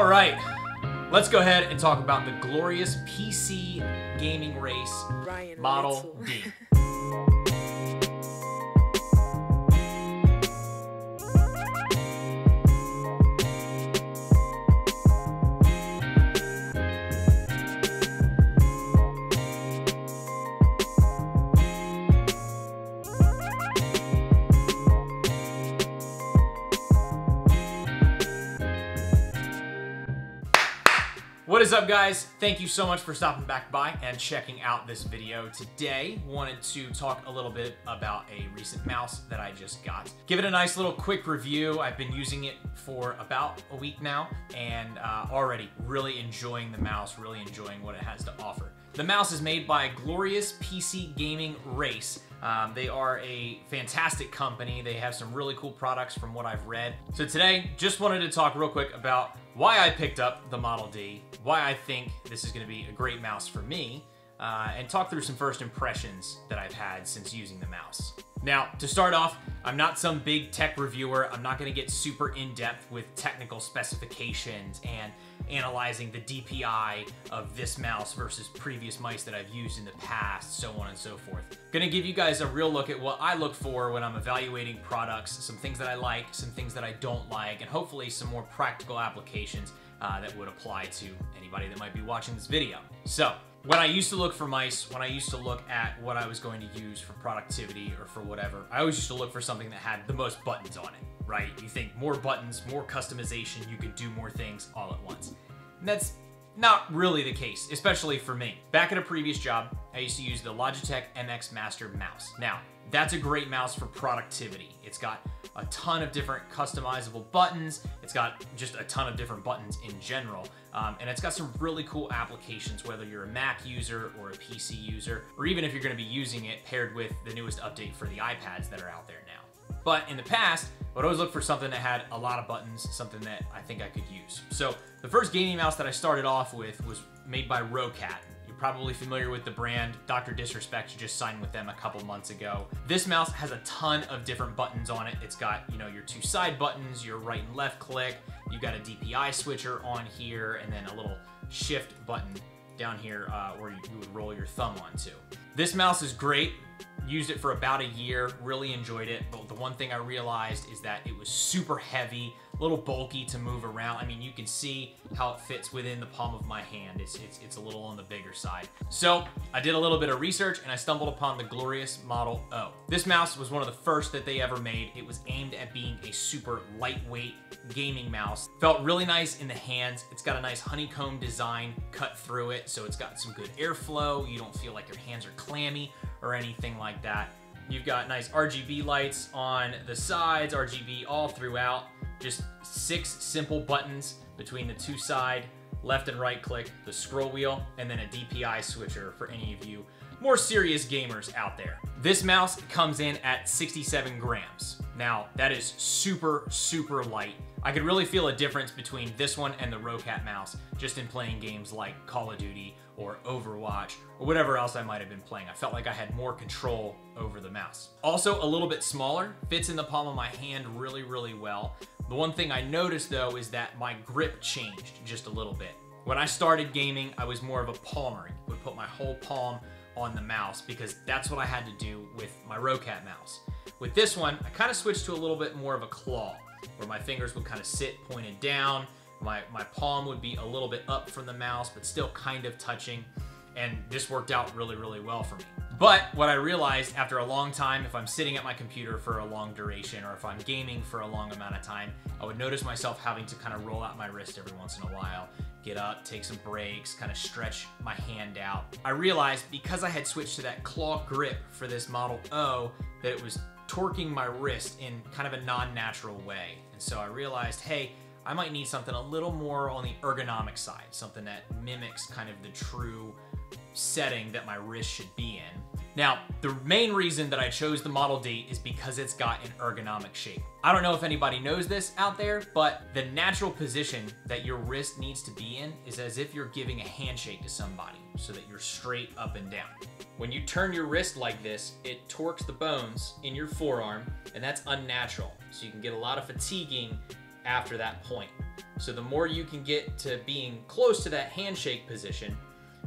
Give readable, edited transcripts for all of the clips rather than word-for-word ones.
All right, let's go ahead and talk about the glorious PC gaming race Model D. What is up, guys? Thank you so much for stopping back by and checking out this video. Today, wanted to talk a little bit about a recent mouse that I just got. Give it a nice little quick review. I've been using it for about a week now and already really enjoying the mouse, really enjoying what it has to offer. The mouse is made by Glorious PC Gaming Race. They are a fantastic company. They have some really cool products from what I've read. So today, just wanted to talk real quick about why I picked up the Model D, why I think this is going to be a great mouse for me, and talk through some first impressions that I've had since using the mouse. Now, to start off, I'm not some big tech reviewer. I'm not going to get super in-depth with technical specifications and analyzing the DPI of this mouse versus previous mice that I've used in the past, so on and so forth. Gonna give you guys a real look at what I look for when I'm evaluating products, some things that I like, some things that I don't like, and hopefully some more practical applications that would apply to anybody that might be watching this video. So, when I used to look for mice, when I used to look at what I was going to use for productivity or for whatever, I always used to look for something that had the most buttons on it, right? You think more buttons, more customization, you can do more things all at once. And that's not really the case, especially for me. Back at a previous job, I used to use the Logitech MX Master mouse. Now, that's a great mouse for productivity. It's got a ton of different customizable buttons. It's got just a ton of different buttons in general. And it's got some really cool applications, whether you're a Mac user or a PC user, or even if you're gonna be using it paired with the newest update for the iPads that are out there now. But in the past, I would always look for something that had a lot of buttons, something that I think I could use. So the first gaming mouse that I started off with was made by Roccat. You're probably familiar with the brand. Dr. Disrespect just signed with them a couple months ago. This mouse has a ton of different buttons on it. It's got, you know, your two side buttons, your right and left click. You've got a DPI switcher on here, and then a little shift button down here where you would roll your thumb onto. This mouse is great. Used it for about a year, really enjoyed it, but the one thing I realized is that it was super heavy, a little bulky to move around. I mean, you can see how it fits within the palm of my hand. It's a little on the bigger side. So I did a little bit of research and I stumbled upon the Glorious Model O. This mouse was one of the first that they ever made. It was aimed at being a super lightweight gaming mouse. Felt really nice in the hands. It's got a nice honeycomb design cut through it, so it's got some good airflow. You don't feel like your hands are clammy or anything like that. You've got nice RGB lights on the sides, RGB all throughout. Just 6 simple buttons between the two side, left and right click, the scroll wheel, and then a DPI switcher for any of you more serious gamers out there. This mouse comes in at 67 grams. Now, that is super, super light. I could really feel a difference between this one and the Roccat mouse just in playing games like Call of Duty or Overwatch or whatever else I might have been playing. I felt like I had more control over the mouse. Also, a little bit smaller, fits in the palm of my hand really, really well. The one thing I noticed though is that my grip changed just a little bit. When I started gaming, I was more of a palmer. I would put my whole palm on the mouse because that's what I had to do with my Roccat mouse. With this one, I kind of switched to a little bit more of a claw, where my fingers would kind of sit pointed down. My palm would be a little bit up from the mouse, but still kind of touching. And this worked out really, really well for me. But what I realized after a long time, if I'm sitting at my computer for a long duration, or if I'm gaming for a long amount of time, I would notice myself having to kind of roll out my wrist every once in a while, get up, take some breaks, kind of stretch my hand out. I realized because I had switched to that claw grip for this Model O, that it was torquing my wrist in kind of a non-natural way. And so I realized, hey, I might need something a little more on the ergonomic side, something that mimics kind of the true setting that my wrist should be in. Now, the main reason that I chose the Model D is because it's got an ergonomic shape. I don't know if anybody knows this out there, but the natural position that your wrist needs to be in is as if you're giving a handshake to somebody, so that you're straight up and down. When you turn your wrist like this, it torques the bones in your forearm, and that's unnatural. So you can get a lot of fatiguing after that point. So the more you can get to being close to that handshake position,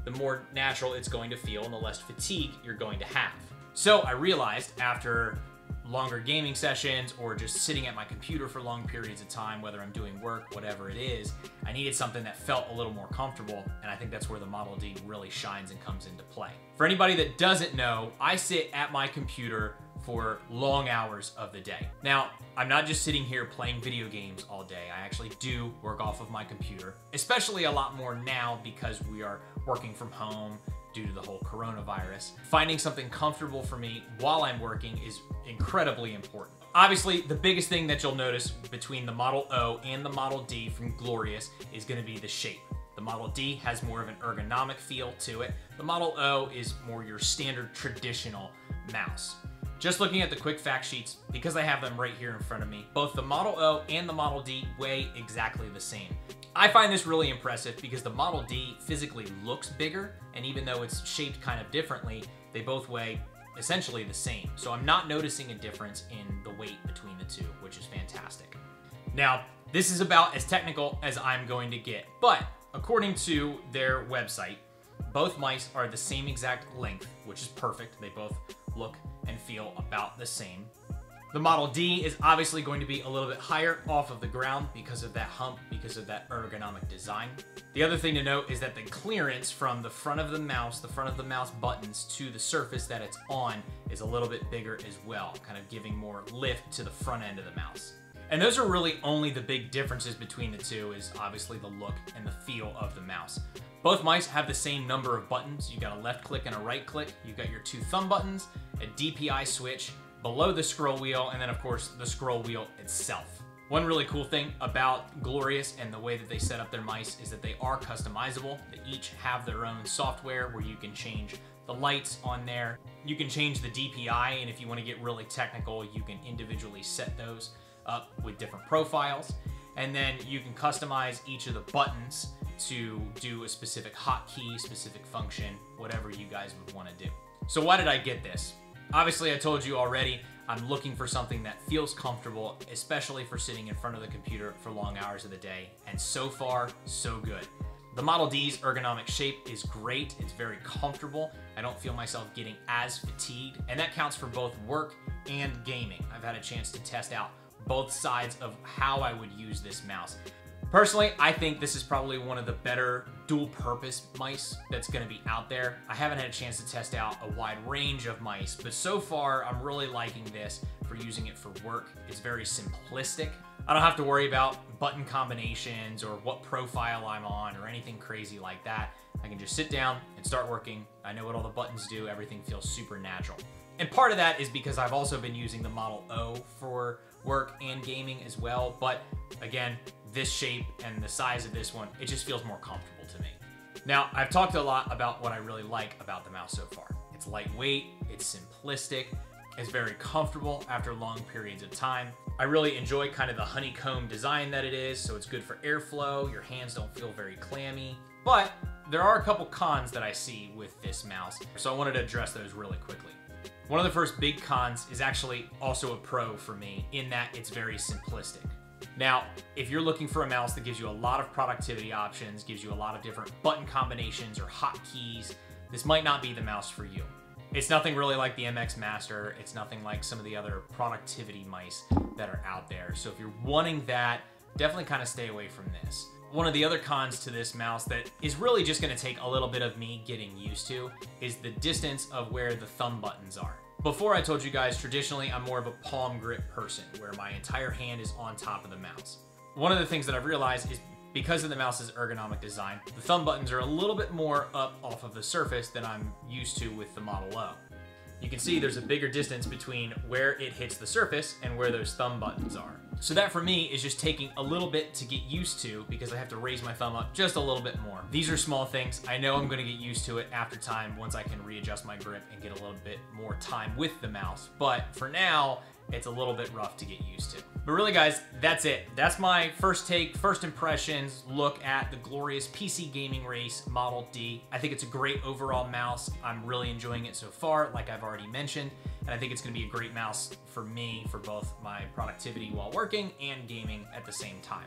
the more natural it's going to feel and the less fatigue you're going to have. So I realized after longer gaming sessions or just sitting at my computer for long periods of time, whether I'm doing work, whatever it is, I needed something that felt a little more comfortable, and I think that's where the Model D really shines and comes into play. For anybody that doesn't know, I sit at my computer for long hours of the day. Now, I'm not just sitting here playing video games all day. I actually do work off of my computer, especially a lot more now because we are working from home due to the whole coronavirus. Finding something comfortable for me while I'm working is incredibly important. Obviously, the biggest thing that you'll notice between the Model O and the Model D from Glorious is gonna be the shape. The Model D has more of an ergonomic feel to it. The Model O is more your standard traditional mouse. Just looking at the quick fact sheets, because I have them right here in front of me, both the Model O and the Model D weigh exactly the same. I find this really impressive because the Model D physically looks bigger, and even though it's shaped kind of differently, they both weigh essentially the same. So I'm not noticing a difference in the weight between the two, which is fantastic. Now, this is about as technical as I'm going to get, but according to their website, both mice are the same exact length, which is perfect. They both look and feel about the same. The Model D is obviously going to be a little bit higher off of the ground because of that hump, because of that ergonomic design. The other thing to note is that the clearance from the front of the mouse buttons to the surface that it's on is a little bit bigger as well, kind of giving more lift to the front end of the mouse. And those are really only the big differences between the two, is obviously the look and the feel of the mouse. Both mice have the same number of buttons. You got a left click and a right click. You've got your two thumb buttons, a DPI switch below the scroll wheel, and then of course the scroll wheel itself. One really cool thing about Glorious and the way that they set up their mice is that they are customizable. They each have their own software where you can change the lights on there. You can change the DPI, and if you want to get really technical, you can individually set those up with different profiles. And then you can customize each of the buttons to do a specific hotkey, specific function, whatever you guys would want to do. So why did I get this? Obviously, I told you already, I'm looking for something that feels comfortable, especially for sitting in front of the computer for long hours of the day, and so far, so good. The Model D's ergonomic shape is great. It's very comfortable. I don't feel myself getting as fatigued, and that counts for both work and gaming. I've had a chance to test out both sides of how I would use this mouse. Personally, I think this is probably one of the better dual-purpose mice that's going to be out there. I haven't had a chance to test out a wide range of mice, but so far I'm really liking this for using it for work. It's very simplistic. I don't have to worry about button combinations or what profile I'm on or anything crazy like that. I can just sit down and start working. I know what all the buttons do. Everything feels super natural. And part of that is because I've also been using the Model O for work and gaming as well. But again, this shape and the size of this one, it just feels more comfortable to me. Now, I've talked a lot about what I really like about the mouse so far. It's lightweight, it's simplistic, it's very comfortable after long periods of time. I really enjoy kind of the honeycomb design that it is, so it's good for airflow. Your hands don't feel very clammy. But there are a couple cons that I see with this mouse, so I wanted to address those really quickly. One of the first big cons is actually also a pro for me in that it's very simplistic. Now, if you're looking for a mouse that gives you a lot of productivity options, gives you a lot of different button combinations or hotkeys, this might not be the mouse for you. It's nothing really like the MX Master. It's nothing like some of the other productivity mice that are out there. So if you're wanting that, definitely kind of stay away from this. One of the other cons to this mouse that is really just going to take a little bit of me getting used to is the distance of where the thumb buttons are. Before I told you guys, traditionally I'm more of a palm grip person where my entire hand is on top of the mouse. One of the things that I've realized is because of the mouse's ergonomic design, the thumb buttons are a little bit more up off of the surface than I'm used to with the Model O. You can see there's a bigger distance between where it hits the surface and where those thumb buttons are. So that for me is just taking a little bit to get used to because I have to raise my thumb up just a little bit more. These are small things. I know I'm going to get used to it after time once I can readjust my grip and get a little bit more time with the mouse. But for now, it's a little bit rough to get used to. But really guys, that's it. That's my first take, first impressions, look at the Glorious PC Gaming Race Model D. I think it's a great overall mouse. I'm really enjoying it so far, like I've already mentioned. And I think it's gonna be a great mouse for me for both my productivity while working and gaming at the same time.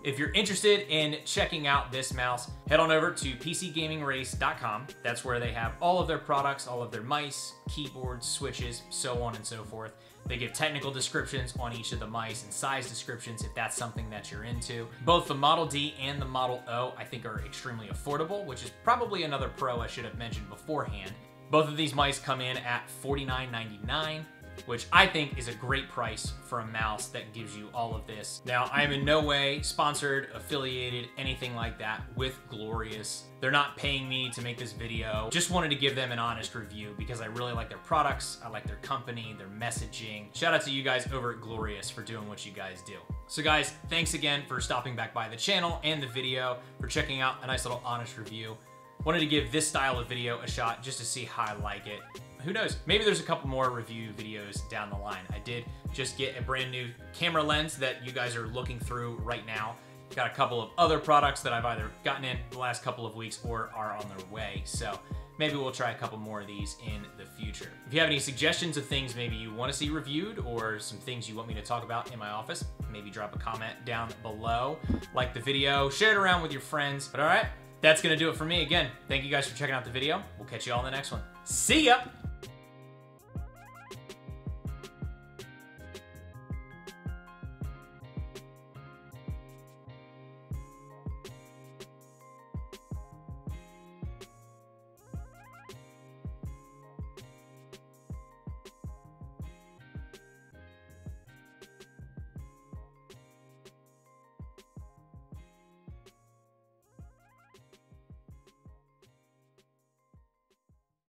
If you're interested in checking out this mouse, head on over to PCGamingRace.com. That's where they have all of their products, all of their mice, keyboards, switches, so on and so forth. They give technical descriptions on each of the mice and size descriptions if that's something that you're into. Both the Model D and the Model O I think are extremely affordable, which is probably another pro I should have mentioned beforehand. Both of these mice come in at $49.99. which I think is a great price for a mouse that gives you all of this. Now, I am in no way sponsored, affiliated, anything like that with Glorious. They're not paying me to make this video. Just wanted to give them an honest review because I really like their products, I like their company, their messaging. Shout out to you guys over at Glorious for doing what you guys do. So guys, thanks again for stopping back by the channel and the video, for checking out a nice little honest review. Wanted to give this style of video a shot just to see how I like it. Who knows? Maybe there's a couple more review videos down the line. I did just get a brand new camera lens that you guys are looking through right now. Got a couple of other products that I've either gotten in the last couple of weeks or are on their way. So maybe we'll try a couple more of these in the future. If you have any suggestions of things maybe you want to see reviewed or some things you want me to talk about in my office, maybe drop a comment down below. Like the video, share it around with your friends. But all right, that's going to do it for me. Again, thank you guys for checking out the video. We'll catch you all in the next one. See ya!